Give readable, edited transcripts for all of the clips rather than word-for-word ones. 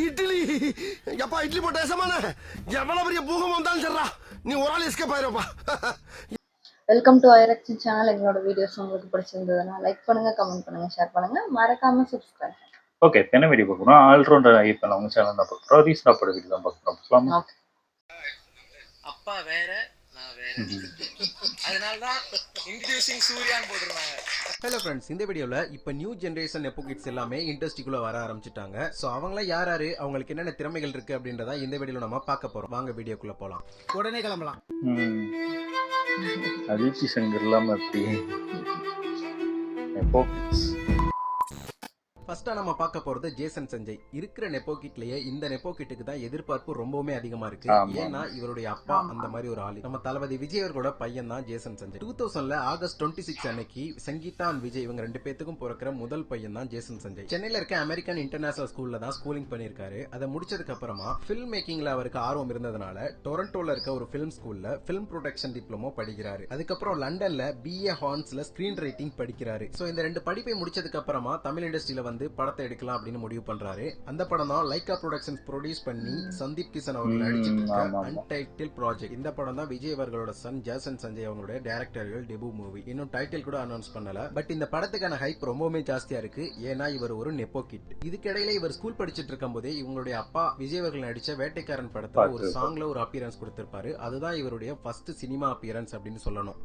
இட்லி எப்பா இட்லி போட்ட சமான எவ்வளவு பெரிய பூகம் வந்தாலும் சரிடா நீ ஒரு ஆள் எஸ்கேப் ஆயிருப்பா. வெல்கம் டு ஐரக்ஷன் சேனல். எங்களோட வீடியோஸ் உங்களுக்கு பிடிச்சிருந்ததுன்னா லைக் பண்ணுங்க, கமெண்ட் பண்ணுங்க, ஷேர் பண்ணுங்க, மறக்காம சப்ஸ்கிரைப். ஓகே, என்ன வீடியோ பார்க்குறோம்? ஆல்ரவுண்டர் ஐயப்பன் அவங்க சேனல் தான் பார்க்குறோம். ரீசனாப்போட வீடியோ தான் பார்க்குறோம். அப்பா வேற நான் வேற, அதனால தான் இன்ட்ரோடியூசிங் சூர்யான்னு போட்டுருந்தாங்க. ஹலோ ஃப்ரெண்ட்ஸ், இந்த வீடியோவில் இப்போ நியூ ஜென்ரேஷன் நெப்போ கிட்ஸ் எல்லாமே இண்டஸ்ட்ரிக்குள்ளே வர ஆரம்பிச்சிட்டாங்க. ஸோ அவங்களாம் யார் யார், அவங்களுக்கு என்னென்ன திறமைகள் இருக்குது அப்படின்றத இந்த வீடியோவில் நம்ம பார்க்க போகிறோம். வாங்க வீடியோக்குள்ளே போகலாம். உடனே கிளம்பலாம். அதிர்ச்சி சங்கர் இல்லாமல் எப்படி நெப்போ கிட்ஸ். ஃபர்ஸ்டா நம்ம பார்க்க போறது ஜேசன் சஞ்சய். இருக்கிற நெப்போ கிட்லயே இந்த நெப்போ கிட்டுக்கு தான் எதிர்பார்ப்பு ரொம்பவுமே அதிகமா இருக்கு. ஏன்னா இவருடைய அப்பா அந்த மாதிரி ஒரு ஆளு. நம்ம தளபதி விஜய் அவர்களோட பையன் தான் ஜேசன் சஞ்சய். 2000ல ஆகஸ்ட் 26 அன்னைக்கு சங்கீதா அண்ட் விஜய் இவங்க ரெண்டு பேத்துக்கும் பிறக்கிற முதல் பையன் தான் ஜேசன் சஞ்சய். சென்னையில இருக்க அமெரிக்கன் இன்டர்நேஷனல் ஸ்கூல்ல தான் ஸ்கூலிங் பண்ணிருக்காரு. அதை முடிச்சதுக்கு அப்புறமா பிலிம் மேக்கிங்ல அவருக்கு ஆர்வம் இருந்ததுனால டொரண்டோல இருக்க ஒரு பிலிம் ஸ்கூல்ல பிலிம் ப்ரொடக்ஷன் டிப்ளமோ படிக்கிறாரு. அதுக்கப்புறம் லண்டன்ல BA ஹார்ன்ஸ்ல ஸ்கிரீன் ரைட்டிங் படிக்கிறாரு. சோ இந்த ரெண்டு படிப்பை முடிச்சதுக்கு அப்புறமா தமிழ் இண்டஸ்ட்ரியில வந்து படத்தை எடுக்கலாம் அப்படின்னு முடிவு பண்றாரு. அந்த படம் தான் லைகா ப்ரொடக்ஷன்ஸ் ப்ரொடியூஸ் பண்ணி சந்தீப் கிஷன் அவர்கள் நடிச்சிட்டு இருக்க அன்டைட்டில் ப்ராஜெக்ட். இந்த படம் தான் விஜய் அவர்களோட சன் ஜேசன் சஞ்சய் அவங்களுடைய டைரக்டர்கள் டெபு மூவி. இன்னும் டைட்டில் கூட அனௌன்ஸ் பண்ணல. பட் இந்த படத்துக்கான ஹைப் ரொம்பவுமே ஜாஸ்தியா இருக்கு. ஏன்னா இவர் ஒரு நெப்போ கிட். இதுக்கிடையில இவர் ஸ்கூல் படிச்சிட்டு இருக்கும் போதே இவங்களுடைய அப்பா விஜய் அவர்கள் நடிச்ச வேட்டைக்காரன் படத்துல ஒரு சாங்ல ஒரு அப்பியரன்ஸ் கொடுத்திருப்பாரு. அதுதான் இவருடைய ஃபர்ஸ்ட் சினிமா அப்பியரன்ஸ் அப்படின்னு சொல்லணும்.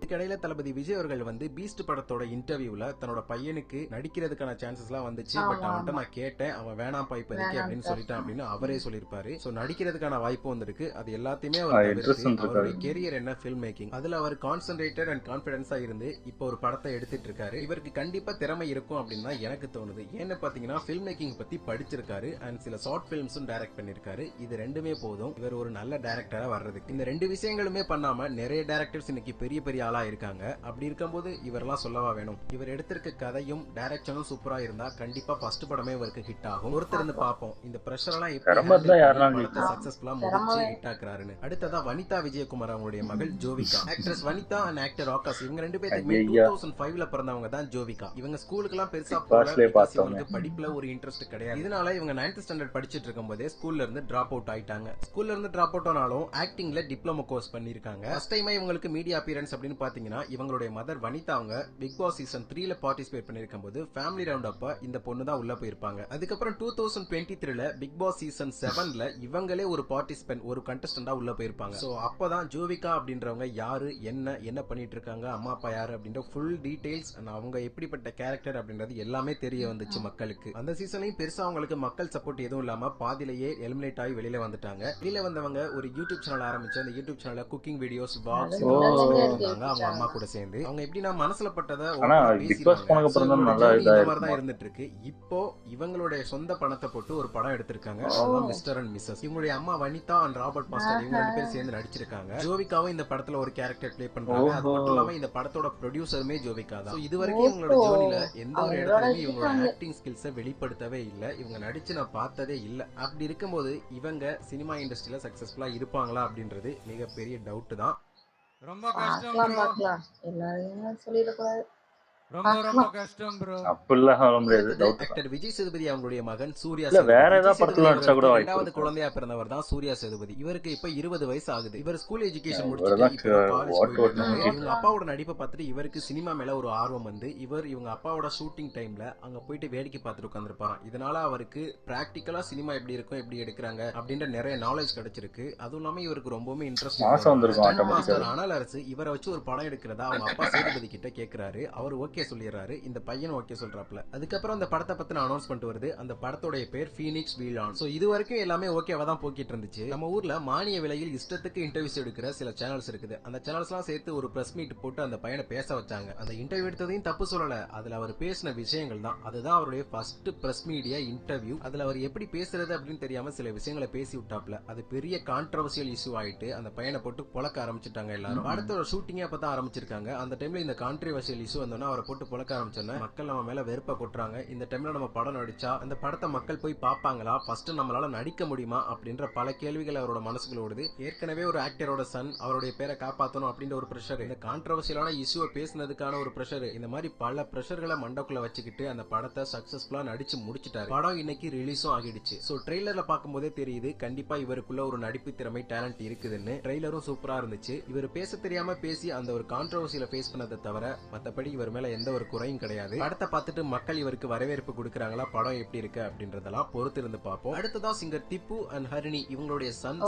இதுக்கிடையில தளபதி விஜய் அவர்கள் வந்து பீஸ்ட் படத்தோட இன்டர்வியூல தன்னோட பையனுக்கு நடிக்கிறதுக்கான சான்சஸ் எல்லாம் வந்துச்சு. பட் அவன்கிட்ட நான் கேட்டேன், அவன் வேணாம் இப்போதைக்கு அப்படின்னு சொல்லிட்டான் அப்படின்னு அவரே சொல்லியிருப்பாரு. சோ நடிக்கிறதுக்கான வாய்ப்பு வந்திருக்கு. அது எல்லாத்தையுமே அவருடைய கெரியர் என்ன பிலிம் மேக்கிங், அதுல அவர் கான்சென்ட்ரேட்டட் அண்ட் கான்பிடன்ஸா இருந்து இப்போ ஒரு படத்தை எடுத்துட்டு இருக்காரு. இவருக்கு கண்டிப்பா திறமை இருக்கும் அப்படின்னு தான் எனக்கு தோணுது. ஏன்னு பாத்தீங்கன்னா பிலிம் மேக்கிங் பத்தி படிச்சிருக்காரு அண்ட் சில ஷார்ட் பிலிம்ஸும் டைரக்ட் பண்ணிருக்காரு. இது ரெண்டுமே போதும் இவர் ஒரு நல்ல டைரக்டரா வர்றதுக்கு. இந்த ரெண்டு விஷயங்களுமே பண்ணாம நிறைய டைரக்டர்ஸ் இன்னைக்கு பெரிய பெரிய ஆளா இருக்காங்க. அப்படி இருக்கும்போது இவரெல்லாம் சொல்லவா வேணும். இவர் எடுத்திருக்க கதையும் டைரக்ஷனும் சூப்பரா இருந்தா கண்டிப்பா ஃபர்ஸ்ட் படமே இவருக்கு ஹிட் ஆகும். ஒருத்தர் இருந்து பாப்போம் இந்த பிரஷர் எல்லாம் எப்படி சக்சஸ்ஃபுல்லா முடிச்சு ஹிட் ஆக்குறாருன்னு. அடுத்ததா வனிதா விஜயகுமார் அவங்களுடைய மகள் Jovika. Actress Vanitha and actor Akash இவங்க ரெண்டு பேருக்குமே 2005ல பிறந்தவங்க தான் ஜோவிகா. இவங்க ஸ்கூலுக்கு எல்லாம் பெருசா போகல, படிப்புல ஒரு இன்ட்ரெஸ்ட் கிடையாது. இதனால இவங்க 9th ஸ்டாண்டர்ட் படிச்சிட்டு இருக்கும் போதே ஸ்கூல்ல இருந்து டிராப் அவுட் ஆயிட்டாங்க. ஸ்கூல்ல இருந்து டிராப் அவுட் ஆனாலும் ஆக்டிங்ல டிப்ளமோ கோர்ஸ் பண்ணிருக்காங்க. ஃபர்ஸ்ட் டைம் இவங்களுக்கு மீடியா அப்பியரன்ஸ் அப்படின்னு பாத்தீங்கன்னா இவங்களுடைய மதர் வனிதா அவங்க பிக் பாஸ் சீசன் 3ல பார்ட்டிசிபேட் பண்ணிருக்கும் போது ஃபேமிலி ரவுண்ட் அப்ப இந்த பொண்ணு தான் உள்ள போயிருப்பாங்க. அதுக்கப்புறம் 2023ல பிக் பாஸ் சீசன் 7ல இவங்களே ஒரு பார்ட்டிசிபென்ட் ஒரு கண்டஸ்டன்டா உள்ள போயிருப்பாங்க. சோ அப்பதான் ஜோவிகா அப்படின்றவங்க யாரு, என்ன பண்ணிட்டு இருக்காங்க, அம்மா அப்பா யாரு அப்படின்ற ஃபுல் டீடைல்ஸ் அவங்க எப்படிப்பட்ட கேரக்டர் அப்படின்றது எல்லாமே தெரிய வந்துச்சு மக்களுக்கு. அந்த சீசன்லயும் பெருசா அவங்களுக்கு மக்கள் சப்போர்ட் எதுவும் இல்லாம பாதிலேயே எலிமினேட் ஆகி வெளியில வந்துட்டாங்க. வெளியில வந்தவங்க ஒரு யூடியூப் சேனல் ஆரம்பிச்சு அந்த யூடியூப் சேனல்ல குக்கிங் வீடியோஸ், வாக்ஸ் அவங்க அம்மா கூட சேர்ந்து அவங்க எப்படின்னா மனசுல பட்டதை இருந்துட்டு இருக்கு. இப்போ இவங்களுடைய சொந்த பணத்தை போட்டு ஒரு படம் எடுத்திருக்காங்க, மிஸ்டர் அண்ட் மிஸ்ஸஸ். இவங்களுடைய அம்மா வனிதா அண்ட் ராபர்ட் மாஸ்டர் இவங்க ரெண்டு பேரும் சேர்ந்து நடிச்சிருக்காங்க. ஜோவிகாவும் இந்த படத்துல ஒரு கேரக்டர் பிளே பண்றாங்க. அது மட்டும் இல்லாம இந்த படத்தோட ப்ரொடியூசருமே ஜோவிகா தான். இது வரைக்கும் இவங்களோட ஜோனில எந்த ஒரு இடத்துலயும் இவங்களோட ஆக்டிங் ஸ்கில்ஸை வெளிப்படுத்தவே இல்ல. இவங்க நடிச்சு நான் பார்த்ததே இல்ல. அப்படி இருக்கும்போது இவங்க சினிமா இண்டஸ்ட்ரியில சக்சஸ்ஃபுல்லா இருப்பாங்களா அப்படின்றது மிகப்பெரிய டவுட் தான். ரொம்ப கஷ்டம் பார்க்கலாம். எல்லாரும் சொல்லிடக்கூடாது. ரொம்ப கஷ்டம் ப்ரோ. அப்படிலாம் சொல்ல முடியாது. ஆக்டர் விஜய் சேதுபதி அவங்களுடைய மகன் சூர்யா வேற ஏதாவது படத்துல நடிச்சா கூட இரண்டாவது குழந்தையா பிறந்தவர் தான் சூர்யா சேதுபதி. இவருக்கு இப்ப 20 வயசு ஆகுது. இவர் ஸ்கூல் எஜுகேஷன் முடிச்சுட்டு இவங்க அப்பாவோட நடிப்பை பார்த்துட்டு இவருக்கு சினிமா மேல ஒரு ஆர்வம் வந்து இவங்க அப்பாவோட ஷூட்டிங் டைம்ல அங்க போயிட்டு வேடிக்கை பார்த்துட்டு உட்காந்துருப்பாராம். இதனால அவருக்கு பிராக்டிக்கலா சினிமா எப்படி இருக்கும், எப்படி எடுக்கிறாங்க அப்படின்ற நிறைய நாலேஜ் கிடைச்சிருக்கு. அதுவும் இல்லாம இவருக்கு ரொம்பவுமே இன்ட்ரெஸ்ட். ஆனால் அரசு இவரை வச்சு ஒரு படம் எடுக்கிறதா அவங்க அப்பா சேதுபதி கிட்ட கேட்கிறாரு. அவர் ஓகே சொல்லிடுறாரு. இந்த பையன் ஓகே சொல்றாப்ல. அதுக்கப்புறம் அந்த படத்தை பத்தின அனௌன்ஸ்மெண்ட் வருது. அந்த படத்தோட பேர் ஃபீனிக்ஸ் வீலான். சோ இது வரைக்கும் எல்லாமே ஓகேவா தான் போக்கிட்டு இருந்துச்சு. நம்ம ஊர்ல மானிய விலையில் இஷ்டத்துக்கு இன்டர்வியூஸ் எடுக்கிற சில சேனல்ஸ் இருக்குது. அந்த சேனல்ஸ் எல்லாம் சேர்த்து ஒரு பிரஸ் மீட் போட்டு அந்த பையனை பேச வச்சாங்க. அந்த இன்டர்வியூ எடுத்ததையும் தப்பு சொல்லல. அதுல அவர் பேசின விஷயங்கள் தான். அதுதான் அவருடைய ஃபர்ஸ்ட் பிரஸ் மீடியா இன்டர்வியூ. அதுல அவர் எப்படி பேசுறது அப்படின்னு தெரியாம சில விஷயங்களை பேசி விட்டாப்ல. அது பெரிய கான்ட்ரவர்சியல் இஷ்யூ ஆயிட்டு அந்த பையனை போட்டு பொழக்க ஆரம்பிச்சுட்டாங்க எல்லாரும். படத்தோட ஷூட்டிங்கே அப்பதான் ஆரம்பிச்சிருக்காங்க. அந்த டைம்ல இந்த கான்ட்ரவர்சியல் இஷ்யூ வந்தோன்னா அவரை போட்டு புழக்க ஆரம்பிச்சோன்னா மக்கள் நம்ம மேல வெறுப்ப கொட்டுறாங்க. இந்த டைம்ல நம்ம படம் நடிச்சா அந்த படத்தை மக்கள் போய் பார்ப்பாங்களா, ஃபர்ஸ்ட் நம்மளால நடிக்க முடியுமா அப்படின்ற பல கேள்விகள் அவரோட மனசுக்குள்ள ஓடுது. ஏற்கனவே ஒரு ஆக்டரோட சன், அவருடைய பேரை காப்பாற்றணும் அப்படின்ற ஒரு ப்ரெஷர், இந்த கான்ட்ரவர்சியலான இஷ்யூவை பேசினதுக்கான ஒரு ப்ரெஷர், இந்த மாதிரி பல ப்ரெஷர்களை மண்டக்குள்ள வச்சுக்கிட்டு அந்த படத்தை சக்சஸ்ஃபுல்லா நடிச்சு முடிச்சிட்டாரு. படம் இன்னைக்கு ரிலீஸும் ஆகிடுச்சு. ஸோ ட்ரெய்லர்ல பார்க்கும்போதே தெரியுது கண்டிப்பா இவருக்குள்ள ஒரு நடிப்பு திறமை, டேலண்ட் இருக்குதுன்னு. ட்ரெய்லரும் சூப்பரா இருந்துச்சு. இவர் பேச தெரியாம பேசி அந்த ஒரு கான்ட்ரவர்சியில ஃபேஸ் பண்ணதை தவிர மற்றபடி இவர் மேல எந்த ஒரு குறையும் கிடையாது. படத்தை பார்த்துட்டு மக்கள் இவருக்கு வரவேற்பு கொடுக்கறாங்களா, படம் எப்படி இருக்கு அப்படின்றதெல்லாம் பொறுத்து இருந்து பார்ப்போம். அடுத்ததா சிங்கர் திப்பு அண்ட் ஹரிணி இவங்களுடைய சன்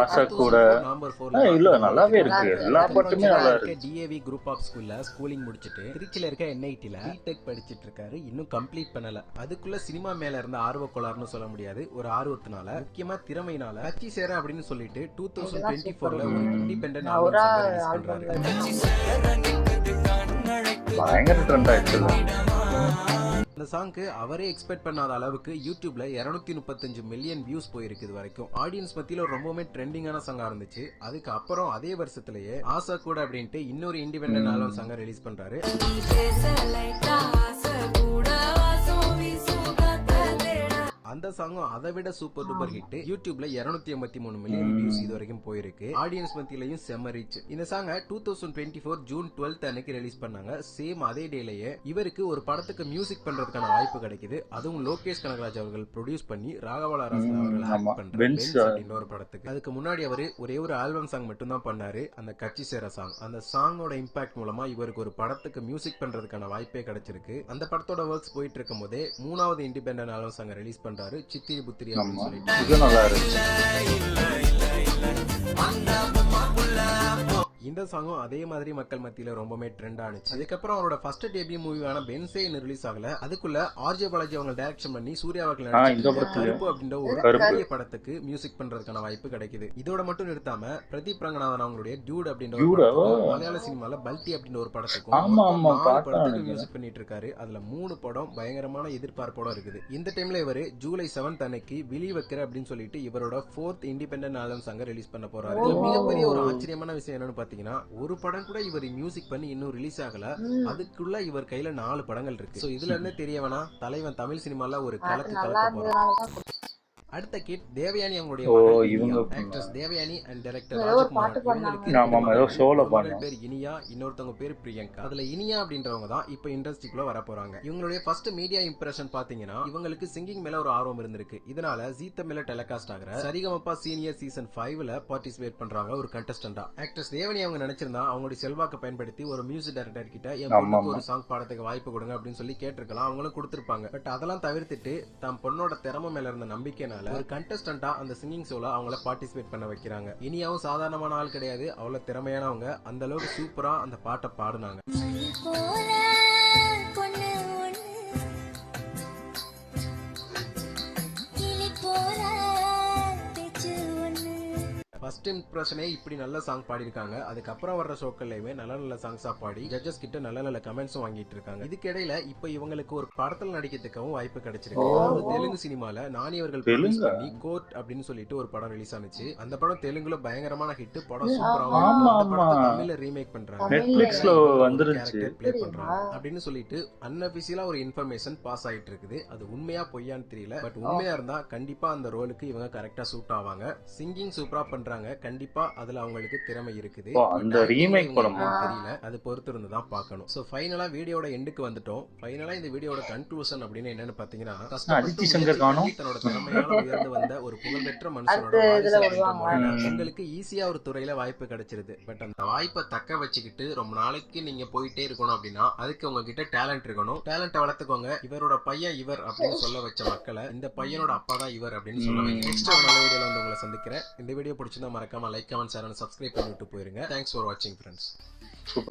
ஆசா கூட நம்பர் 4 இல்ல நல்லாவே இருக்கு. எல்லா படமுமே நல்லா இருக்கு. டிஏவி குரூப் ஆஃப் ஸ்கூல்ல ஸ்கூலிங் முடிச்சிட்டு திருச்சியில இருக்க என்ஐடில பிடெக் படிச்சிட்டு இருக்காரு. இன்னும் கம்ப்ளீட் பண்ணல. அதுக்குள்ள சினிமா மேல இருந்த ஆர்வ கோளாறுன்னு சொல்ல முடியாது, ஒரு ஆர்வத்தினால, முக்கியமா திறமையினால கட்சி சேர அப்படின்னு சொல்லிட்டு 2024ல ஒரு இண்டிபெண்டன்ட் ஆல்பம் ரிலீஸ் பண்றாரு. பயங்கர ட்ரெண்ட் ஆயிடுச்சு. இந்த சாங்க்கு அவரே எக்ஸ்பெக்ட் பண்ணாத அளவுக்கு யூடியூப்ல 235 மில்லியன் வியூஸ் போயிருக்கு இது வரைக்கும். ஆடியன்ஸ் மத்தியில ரொம்பவுமே ட்ரெண்டிங்கான சாங்கா இருந்துச்சு. அதுக்கு அப்புறம் அதே வருஷத்திலேயே ஆசா கூட அப்படின்ட்டு இன்னொரு இண்டிபெண்டன்ட் ஆல்பம் சாங்க ரிலீஸ் பண்றாரு. அந்த சாங்கும் அதை விட சூப்பர் டூப்பர் ஹிட். யூடியூப்ல 283 மில்லியன் வியூஸ் இது வரைக்கும் போயிருக்கு. ஆடியன்ஸ் மத்தியிலையும் செம்ம ரீச். இந்த சாங்க 2024 ஜூன் 12 அன்னைக்கு ரிலீஸ் பண்ணாங்க. சேம் அதே டேலயே இவருக்கு ஒரு படத்துக்கு மியூசிக் பண்றதுக்கான வாய்ப்பு கிடைக்குது. அதுவும் லோகேஷ் கனகராஜ் அவர்கள் ப்ரொடியூஸ் பண்ணி ராகவா ராசன் அவர்கள் ஆக்ட் பண்ற இன்னொரு படத்துக்கு. அதுக்கு முன்னாடி அவரு ஒரே ஒரு ஆல்பம் சாங் மட்டும் தான் பண்ணாரு, அந்த கட்சி சேர சாங். அந்த சாங்கோட இம்பாக்ட் மூலமா இவருக்கு ஒரு படத்துக்கு மியூசிக் பண்றதுக்கான வாய்ப்பே கிடைச்சிருக்கு. அந்த படத்தோட ஒர்க்ஸ் போயிட்டு இருக்கும் போதே 3வது இண்டிபெண்டன்ட் ஆல்பம் சாங் ரிலீஸ் பண்றாரு, சித்திரி புத்திரி அப்படின்னு சொல்லிட்டு. இது நல்லா இருக்கு. இந்த சாங்கும் அதே மாதிரி மக்கள் மத்தியில ரொம்பவே ட்ரெண்ட் ஆனிச்சு. அதுக்கப்புறம் அவரோட ஃபர்ஸ்ட் டெபியூ மூவியான பென்சே ரிலீஸ் ஆகல. அதுக்குள்ள ஆர்ஜே பாலாஜி அவங்க டைரக்ஷன் பண்ணி சூர்யா அவர்கள் கருப்பு அப்படின்ற ஒரு பெரிய படத்துக்கு மியூசிக் பண்றதுக்கான வாய்ப்பு கிடைக்குது. இதோட மட்டும் நிறுத்தாம பிரதீப் ரங்கநாதன் அவங்களுடைய டியூட் அப்படின்ற ஒரு மலையாள சினிமால பல்டி அப்படின்ற ஒரு படத்துக்கும் 4 படத்துக்கு மியூசிக் பண்ணிட்டு இருக்காரு. அதுல 3 படம் பயங்கரமான எதிர்பார்ப்போட இருக்குது. இந்த டைம்ல இவரு ஜூலை 7 அன்னைக்கு விழி வைக்கிற அப்படின்னு சொல்லிட்டு இவரோட 4th இண்டிபெண்டன்ட் ஆல்பம் சாங்க ரிலீஸ் பண்ண போறாரு. மிகப்பெரிய ஒரு ஆச்சரியமான விஷயம் என்னன்னு பாத்தீங்கன்னா, ஒரு படம் கூட இவர் மியூசிக் பண்ணி இன்னும் ரிலீஸ் ஆகல. அதுக்குள்ள இவர் கையில 4 படங்கள் இருக்கு. சோ இதுல இருந்து தெரியவனா தலைவன் தமிழ் சினிமால ஒரு கலக்கு போறான். அடுத்த கிட் தேவயானி அவங்களுடைய actress Devayani and director Rajkumar. இவங்களுக்கு பேர் இனியா, இன்னொருத்தவங்க பேர் பிரியங்கா. அதுல இனியா அப்படின்றவங்க தான் இப்ப இண்டஸ்ட்ரிக்குள்ள வர போறாங்க. இவங்களுடைய ஃபர்ஸ்ட் மீடியா இம்ப்ரெஷன் பாத்தீங்கன்னா இவங்களுக்கு சிங்கிங் மேல ஒரு ஆர்வம் இருந்திருக்கு. இதனால ஜீ தமிழ்ல டெலிகாஸ்ட் ஆகிற சரிகமபா சீனியர் சீசன் 5ல பார்ட்டிசிபேட் பண்றாங்க ஒரு கண்டஸ்டன்டா. ஆக்ட்ரஸ் தேவயானி அவங்க நினைச்சிருந்தா அவங்களுடைய செல்வாக்கை பயன்படுத்தி ஒரு மியூசிக் டைரக்டர் கிட்ட என் பொண்ணுக்கு ஒரு சாங் பாடத்துக்கு வாய்ப்பு கொடுங்க அப்படின்னு சொல்லி கேட்டிருக்கலாம். அவங்களும் கொடுத்திருப்பாங்க. பட் அதெல்லாம் தவிர்த்துட்டு தம் பொண்ணோட திறமை மேல இருந்த நம்பிக்கைனால ஒரு கண்டஸ்டன்டா அந்த சிங்கிங் ஷோல அவங்கள பார்ட்டிசிபேட் பண்ண வைக்கிறாங்க. இனியாவும் சாதாரணமான ஆள் கிடையாது, அவ்வளவு திறமையானவங்க. அந்த அளவுக்கு சூப்பரா அந்த பாட்டை பாடுனாங்க. ஃபர்ஸ்ட் இம்ப்ரெஷனே இப்படி நல்ல சாங் பாடிருக்காங்க. அதுக்கப்புறம் வர்ற ஷோக்கள்லயுமே நல்ல நல்ல சாங்ஸா பாடி ஜட்ஜஸ் கிட்ட நல்ல நல்ல கமெண்ட்ஸும் வாங்கிட்டு இருக்காங்க. இதுக்கு இடையில இப்ப இவங்களுக்கு ஒரு படத்துல நடிக்கிறதுக்காகவும் வாய்ப்பு கிடைச்சிருக்கு. தெலுங்கு சினிமால நானி அவர்கள் ப்ரொடியூஸ் பண்ணி கோர்ட் அப்படின்னு சொல்லிட்டு ஒரு படம் ரிலீஸ் ஆனிச்சு. அந்த படம் தெலுங்குல பயங்கரமான ஹிட். படம் சூப்பராகவும் அந்த படத்தை தமிழ்ல ரீமேக் பண்றாங்க, நெட்ஃபிளிக்ஸ்ல வந்துருச்சு, ப்ளே பண்றாங்க அப்படின்னு சொல்லிட்டு அன்அபிஷியலா ஒரு இன்ஃபர்மேஷன் பாஸ் ஆயிட்டு இருக்குது. அது உண்மையா பொய்யான்னு தெரியல. பட் உண்மையா இருந்தா கண்டிப்பா அந்த ரோலுக்கு இவங்க கரெக்டா சூட் ஆவாங்க. சிங்கிங் சூப்பரா பண்றாங்க. கண்டிப்பா அதுல அவங்களுக்கு திறமை இருக்குது. அந்த ரீமேக் படம் தெரியல, அது பொறுத்து இருந்து தான் பார்க்கணும். சோ ஃபைனலா வீடியோட எண்டுக்கு வந்துட்டோம். ஃபைனலா இந்த வீடியோட கன்க்ளூஷன் அப்படின்னு என்னன்னு பாத்தீங்கன்னா, அஜித் சங்கர் காணோம் தன்னோட திறமையால உயர்ந்து வந்த ஒரு புகழ்பெற்ற மனுஷனோட உங்களுக்கு ஈஸியா ஒரு துறையில வாய்ப்பு கிடைச்சிருது. பட் அந்த வாய்ப்பை தக்க வச்சுக்கிட்டு ரொம்ப நாளைக்கு நீங்க போயிட்டே இருக்கணும் அப்படின்னா அதுக்கு உங்ககிட்ட டேலண்ட் இருக்கணும். டேலண்ட்டை வளர்த்துக்கோங்க. இவரோட பையன் இவர் அப்படின்னு சொல்ல வச்ச மக்களை இந்த பையனோட அப்பா தான் இவர் அப்படின்னு சொல்ல வைங்க. நெக்ஸ்ட் ஒரு நல்ல வீடியோல வந்து உங்களை சந்திக்கிறேன். இந்த வீடியோ பிடிச்சிருந்தா மறக்காம like, comment, share and subscribe பண்ணிட்டு போயிருங்க. தேங்க்ஸ் ஃபார் வாட்சிங் ஃப்ரெண்ட்ஸ்.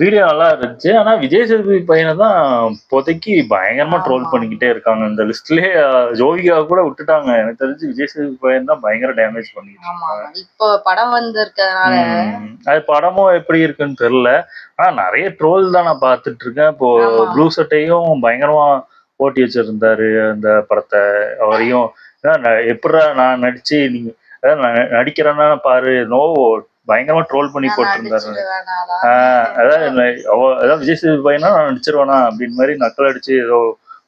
வீடியோ நல்லா இருந்துச்சு. ஆனா விஜய் சேதுபதி பையனை தான் இப்போதைக்கு பயங்கரமா ட்ரோல் பண்ணிக்கிட்டே இருக்காங்க. இந்த லிஸ்ட்லயே ஜோவிகா கூட விட்டுட்டாங்க. எனக்கு தெரிஞ்சு விஜய் சேதுபதி பையன் தான் பயங்கர டேமேஜ் பண்ணிட்டு. இப்போ படம் வந்திருக்கனால அது படமும் எப்படி இருக்குன்னு தெரியல. ஆனா நிறைய ட்ரோல் தான் நான் பார்த்துட்டு இருக்கேன். இப்போ ப்ளூ சட்டையும் பயங்கரமா போட்டி வச்சிருந்தாரு அந்த படத்தை. அவரையும் எப்படா நான் நடிச்சு நீங்க நடிக்கிறேன்னா பாரு, நோ பயங்கரமா ட்ரோல் பண்ணி நான் போட்டிருந்தாரு. நடிச்சிடுவேனாடா. அதாவது விஜய் சேதுபதி பையனா நான் நடிச்சிருவேனா அப்படின்னு மாதிரி நக்கல் அடிச்சு ஏதோ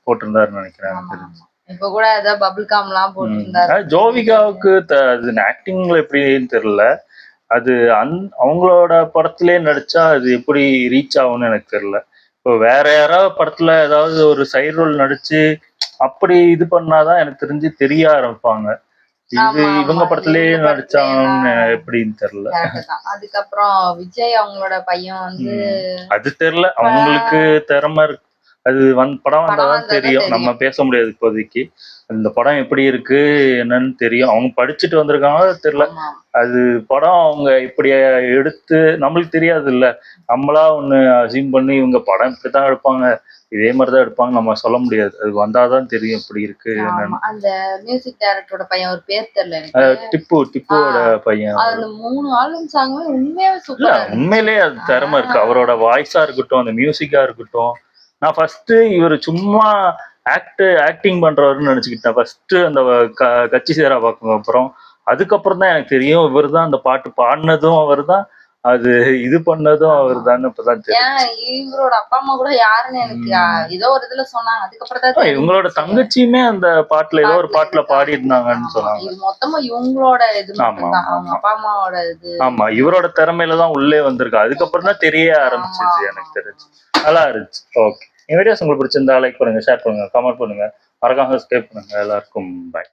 போட்டிருந்தாருன்னு நினைக்கிறேன் எனக்கு ஆமா, தெரிஞ்சு. ஆமா. இப்ப கூட ஏதோ பபிள் காம் எல்லாம் போட்டிருந்தாரு. ஜோவிகாவுக்கு அது ஆக்டிங்ல எப்படின்னு தெரியல. அது அவங்களோட படத்திலே நடிச்சா அது எப்படி ரீச் ஆகும்னு எனக்கு தெரியல. இப்போ வேற யாராவது படத்துல ஏதாவது ஒரு சைடு ரோல் நடிச்சு அப்படி இது பண்ணாதான் எனக்கு தெரிஞ்சு தெரிய ஆரம்பிப்பாங்க. இது ஆமா, இவங்க ஆமா. படத்திலேயே இவங்க நடிச்சாங்கன்னு படத்துலயெல்லாம் எப்படின்னு தெரியல. correct தான். அதுக்கப்புறம் விஜய் அவங்களோட பையன் வந்து அது தெரியல, அவங்களுக்கு திறமை இருக்கு. அது படம் வந்தாதான் தெரியும். நம்ம பேச முடியாது இப்போதைக்கு. இந்த படம் எப்படி இருக்கு என்னன்னு தெரியும். அவங்க படிச்சுட்டு வந்திருக்காங்க தெரியல. ஆமா, அது படம் அவங்க இப்படி எடுத்து நம்மளுக்கு தெரியாது இல்ல. நம்மளா ஒண்ணு அசியூம் பண்ணி இவங்க படம் இப்படித்தான் எடுப்பாங்க, இதே மாதிரிதான் எடுப்பாங்க நம்ம சொல்ல முடியாது. அது வந்தாதான் தெரியும் இப்படி இருக்கு ஆமா. என்னன்னு. அந்த மியூசிக் டைரக்டரோட பையன் ஒரு பேர் தெரியல எனக்கு. டிப்புவோட பையன். அந்த 3 ஆல்பம் சாங்குமே உண்மையாவே இல்ல, சூப்பரா இருந்துச்சு. உண்மையிலேயே அது திறமை இருக்கு. அவரோட வாய்ஸா இருக்கட்டும், அந்த மியூசிக்கா இருக்கட்டும். நான் ஃபர்ஸ்ட் இவர் சும்மா ஆக்டிங் பண்றவருன்னு நினைச்சுக்கிட்டேன். ஃபர்ஸ்ட் அந்த கட்சி சேரா பார்க்கும் அப்புறம் அதுக்கப்புறம் தான் எனக்கு தெரியும் இவர் தான் அந்த பாட்டு பாடினதும் அவர் தான், அது இது பண்ணதும் அவர் தான். இப்பதான் ஏன் தெரியும். இவரோட அப்பா அம்மா கூட யாருன்னு எனக்கு ஏதோ ஒரு இதுல சொன்னாங்க. அதுக்கப்புறம் தான் தெரிஞ்சுச்சு. இவங்களோட தங்கச்சியுமே அந்த பாட்டுல ஏதோ ஒரு பாட்டுல பாடி இருந்தாங்கன்னு ஆமா. சொன்னாங்க. இது மொத்தமா இவங்களோட இது ஆமா, மட்டும்தான். அவங்க ஆமா. அப்பா அம்மாவோட இது. ஆமா, இவரோட திறமையில தான் உள்ளே வந்திருக்கு. அதுக்கப்புறம் தான் தெரிய ஆரம்பிச்சிச்சு எனக்கு தெரிஞ்சு. நல்லா இருந்துச்சு. ஓகே, இந்த வீடியோஸ் உங்களுக்கு பிடிச்சிருந்தா லைக் பண்ணுங்க, ஷேர் பண்ணுங்க, கமெண்ட் பண்ணுங்க, மறக்காம சப்ஸ்கிரைப் பண்ணுங்க. எல்லாருக்கும் பாய்.